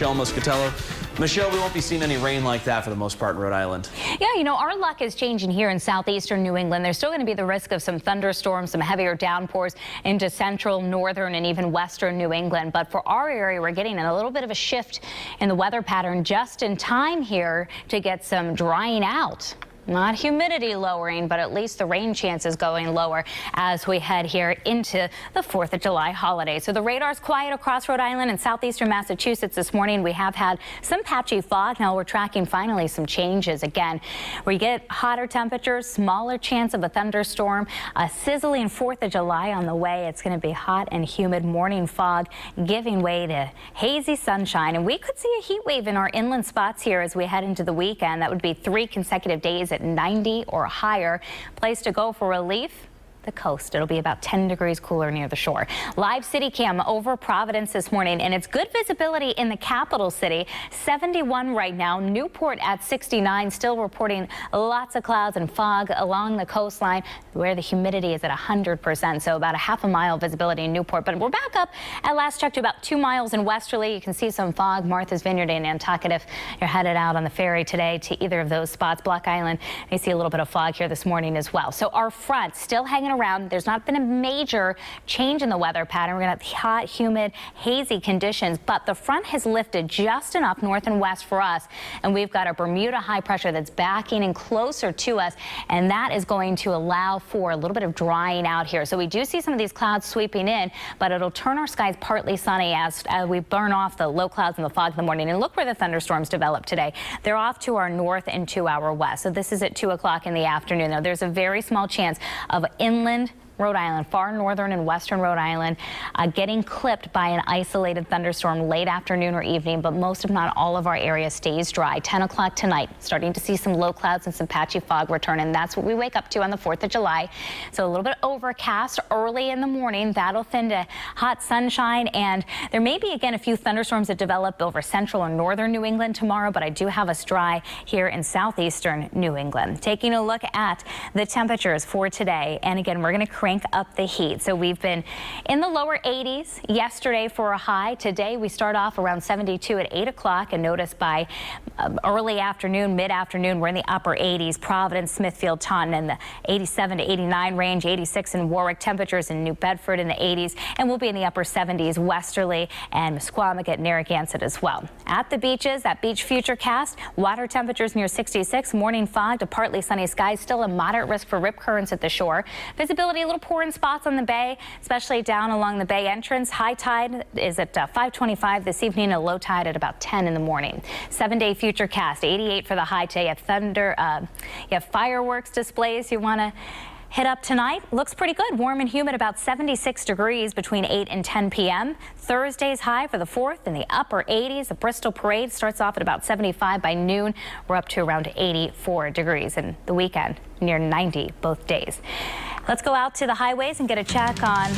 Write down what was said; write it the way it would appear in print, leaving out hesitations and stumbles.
Michelle Muscatello. Michelle, we won't be seeing any rain like that for the most part in Rhode Island. Yeah, you know, our luck is changing here in southeastern New England. There's still going to be the risk of some thunderstorms, some heavier downpours into central, northern, and even western New England. But for our area, we're getting a little bit of a shift in the weather pattern just in time here to get some drying out. Not humidity lowering, but at least the rain chances going lower as we head here into the 4th of July holiday. So the radar's quiet across Rhode Island and southeastern Massachusetts this morning. We have had some patchy fog. Now we're tracking finally some changes again. We get hotter temperatures, smaller chance of a thunderstorm, a sizzling 4th of July on the way. It's going to be hot and humid, morning fog giving way to hazy sunshine. And we could see a heat wave in our inland spots here as we head into the weekend. That would be 3 consecutive days at 90 or higher. Place to go for relief: the coast. It'll be about 10 degrees cooler near the shore. Live city cam over Providence this morning, and it's good visibility in the capital city. 71 right now. Newport at 69, still reporting lots of clouds and fog along the coastline where the humidity is at 100%, so about a half a mile visibility in Newport. But we're back up at last check to about 2 miles in westerly. You can see some fog, Martha's Vineyard and Nantucket if you're headed out on the ferry today to either of those spots. Block Island, you see a little bit of fog here this morning as well. So our front still hanging around. There's not been a major change in the weather pattern. We're going to have hot, humid, hazy conditions, but the front has lifted just enough north and west for us, and we've got a Bermuda high pressure that's backing in closer to us, and that is going to allow for a little bit of drying out here. So we do see some of these clouds sweeping in, but it'll turn our skies partly sunny as we burn off the low clouds and the fog in the morning. And look where the thunderstorms develop today. They're off to our north and to our west. So this is at 2 o'clock in the afternoon. Now there's a very small chance of inland Rhode Island, far northern and western Rhode Island, getting clipped by an isolated thunderstorm late afternoon or evening, but most if not all of our area stays dry. 10 o'clock tonight, starting to see some low clouds and some patchy fog return, and that's what we wake up to on the 4th of July. So a little bit overcast early in the morning. That'll thin to hot sunshine, and there may be again a few thunderstorms that develop over central and northern New England tomorrow, but I do have us dry here in southeastern New England. Taking a look at the temperatures for today, and again, we're going to crank up the heat. So we've been in the lower 80s yesterday for a high. Today we start off around 72 at 8 o'clock, and notice by early afternoon, mid-afternoon, we're in the upper 80s. Providence, Smithfield, Taunton in the 87 to 89 range, 86 in Warwick, temperatures in New Bedford in the 80s, and we'll be in the upper 70s westerly and Squamicut, Narragansett as well. At the beaches, that beach futurecast, water temperatures near 66, morning fog to partly sunny skies, still a moderate risk for rip currents at the shore. Visibility a little poor in spots on the bay, especially down along the bay entrance. High tide is at 5:25 this evening, a low tide at about 10 in the morning. 7-day futurecast, 88 for the high today. You have fireworks displays you want to hit up tonight. Looks pretty good. Warm and humid, about 76 degrees between 8 and 10 p.m. Thursday's high for the 4th in the upper 80s. The Bristol Parade starts off at about 75 by noon. We're up to around 84 degrees, and the weekend near 90 both days. Let's go out to the highways and get a check on